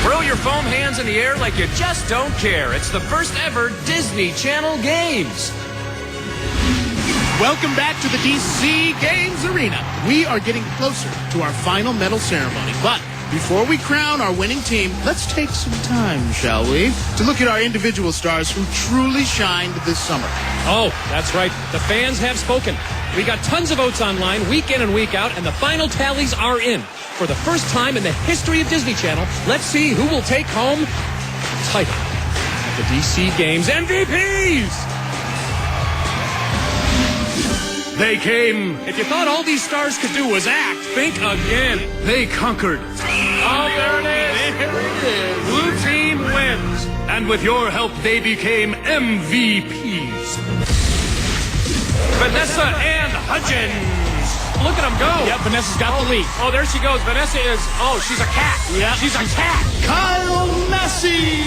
Throw your foam hands in the air like you just don't care. It's the first ever Disney Channel Games. Welcome back to the DC Games Arena. We are getting closer to our final medal ceremony. But before we crown our winning team, let's take some time, shall we, to look at our individual stars who truly shined this summer. Oh, that's right. The fans have spoken. We got tons of votes online, week in and week out, and the final tallies are in. For the first time in the history of Disney Channel, let's see who will take home the title of the DC Games MVPs. They came. If you thought all these stars could do was act, think again. They conquered. Oh, there it is. There it is. Blue team wins. And with your help, they became MVPs. Vanessa and Hudgens. Look at them go. Yep, Vanessa's got the lead. Oh, there she goes. Vanessa is, she's a cat. Yeah. She's a cat. Kyle Massey.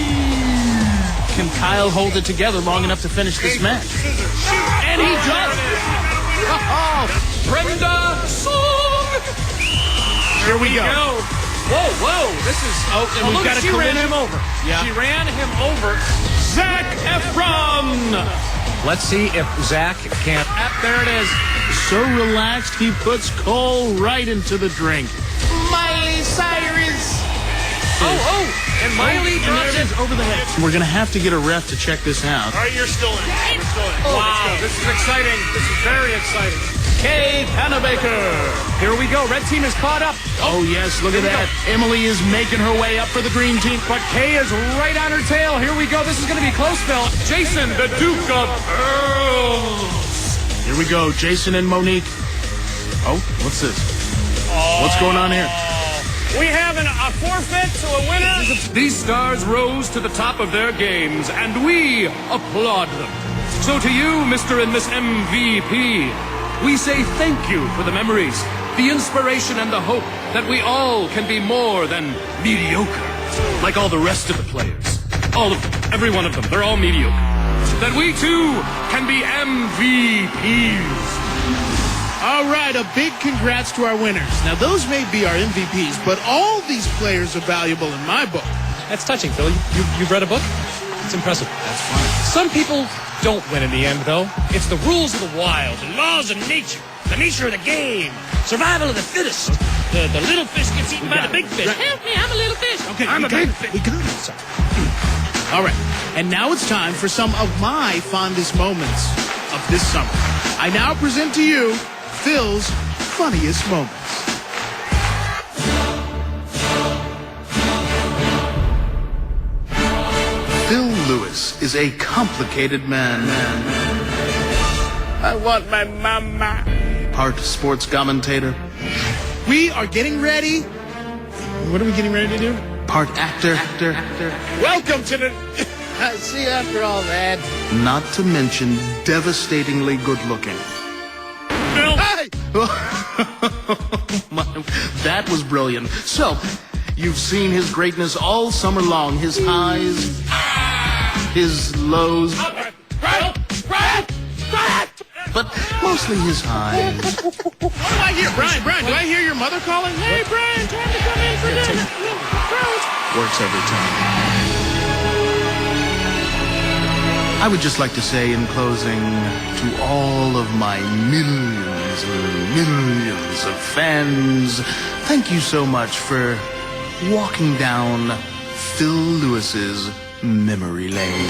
Can Kyle hold it together long enough to finish this match? And he does. Oh, Brenda Song. Here we go. Whoa. This is... and we've look, got a she ran collision. him over. Yeah. She ran him over. Zac Efron. Let's see if Zac can't... There it is. So relaxed, he puts coal right into the drink. Miley Cyrus. And Miley And drops there it it. is, over the head. We're going to have to get a ref to check this out. All right, you're still in. You're still in. Wow, this is exciting. This is very exciting. Kay Panabaker. Here we go. Red team is caught up. Oh, yes, look at that. Emily is making her way up for the green team. But Kay is right on her tail. Here we go. This is going to be close, Phil. Jason, the Duke of Earls. Here we go, Jason and Monique. Oh, what's this? What's going on here? We have a forfeit to a winner. These stars rose to the top of their games, and we applaud them. So to you, Mr. and Miss MVP, we say thank you for the memories, the inspiration, and the hope that we all can be more than mediocre. Like all the rest of the players. All of them. Every one of them. They're all mediocre. That we, too, can be MVPs. All right, a big congrats to our winners. Now, those may be our MVPs, but all these players are valuable in my book. That's touching, Phil. You've read a book? It's impressive. That's fine. Some people don't win in the end, though. It's the rules of the wild, the laws of nature, the nature of the game, survival of the fittest. The little fish gets eaten by the big fish. Right. Help me, I'm a little fish. Okay, I'm a big fish. We got it. Sorry. All right, and now it's time for some of my fondest moments of this summer. I now present to you Phil's funniest moments. Phil Lewis is a complicated man. I want my mama. Part sports commentator. We are getting ready. What are we getting ready to do? Part actor. Welcome to the... See, after all that... Not to mention devastatingly good looking. Bill. Hey! That was brilliant. So, you've seen his greatness all summer long. His highs, his lows, but mostly his highs. What do I hear? Brian, do I hear your mother calling? Hey, Brian, time to come in for dinner. Works every time. I would just like to say in closing to all of my millions and millions of fans, thank you so much for walking down Phil Lewis's memory lane.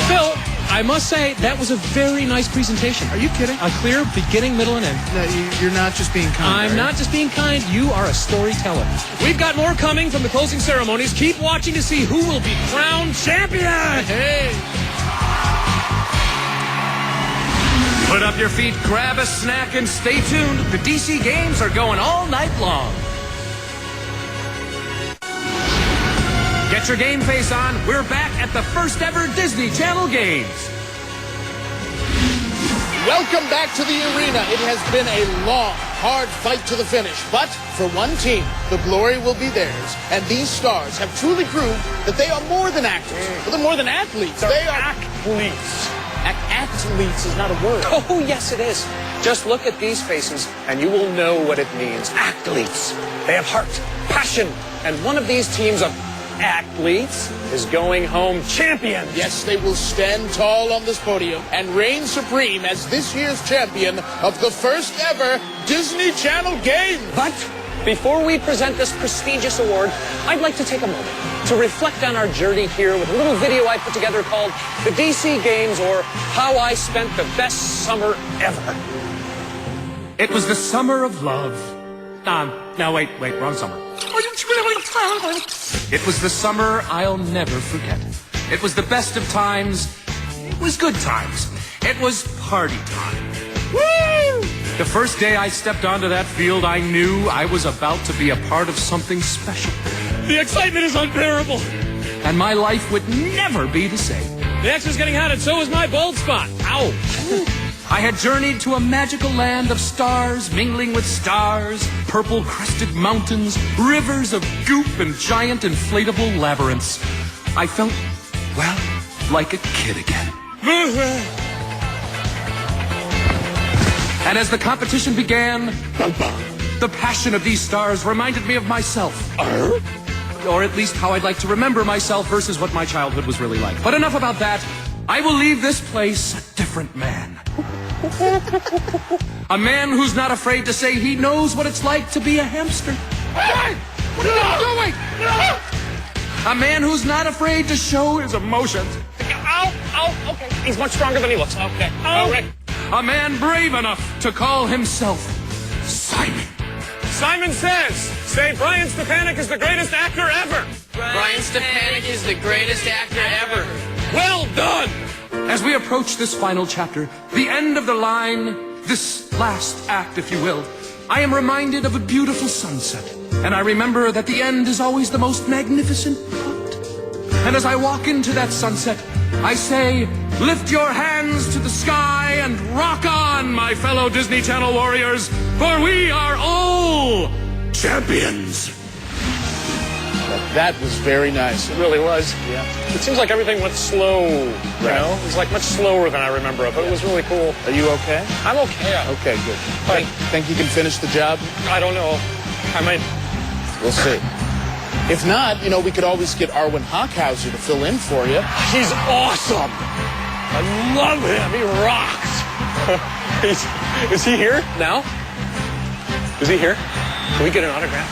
Phil, I must say, that was a very nice presentation. Are you kidding? A clear beginning, middle, and end. No, you're not just being kind. I'm not just being kind. You are a storyteller. We've got more coming from the closing ceremonies. Keep watching to see who will be crowned champion. Hey. Put up your feet, grab a snack, and stay tuned. The DC Games are going all night long. Get your game face on. We're back at the first ever Disney Channel Games. Welcome back to the arena. It has been a long, hard fight to the finish. But for one team, the glory will be theirs. And these stars have truly proved that they are more than actors. Well, they're more than athletes. They are athletes. Athletes is not a word. Oh, yes, it is. Just Just look at these faces and you will know what it means. Athletes. They have heart, passion, and one of these teams of athletes is going home champion. Yes, they will stand tall on this podium and reign supreme as this year's champion of the first ever Disney Channel Games. But before we present this prestigious award, I'd like to take a moment to reflect on our journey here with a little video I put together called The DC Games, or How I Spent the Best Summer Ever. It was the summer of love. No, wait, wrong summer. It was the summer I'll never forget. It was the best of times. It was good times. It was party time. Woo! The first day I stepped onto that field, I knew I was about to be a part of something special. The excitement is unbearable. And my life would never be the same. The X is getting hot, and so is my bald spot. Ow. I had journeyed to a magical land of stars mingling with stars, purple-crested mountains, rivers of goop, and giant inflatable labyrinths. I felt, well, like a kid again. And as the competition began, the passion of these stars reminded me of myself. Or at least how I'd like to remember myself versus what my childhood was really like. But enough about that. I will leave this place a different man. A man who's not afraid to say he knows what it's like to be a hamster. What are you doing? A man who's not afraid to show his emotions. Ow, okay. He's much stronger than he looks. Okay. All right. A man brave enough to call himself Simon. Simon says, say Brian Stepanek is the greatest actor ever. Brian Stepanek is the greatest actor ever. Well done. As we approach this final chapter, the end of the line, this last act, if you will, I am reminded of a beautiful sunset. And I remember that the end is always the most magnificent part. And as I walk into that sunset, I say, lift your hands to the sky and rock on, my fellow Disney Channel warriors, for we are all champions. That was very nice. It really was. Yeah. It seems like everything went slow, you know? It was like much slower than I remember it, but it was really cool. Are you okay? I'm okay. Okay, good. But- Think you can finish the job? I don't know. I might. We'll see. If not, you know, we could always get Arwen Hockhauser to fill in for you. He's awesome. I love him. He rocks. Is he here now? Is he here? Can we get an autograph?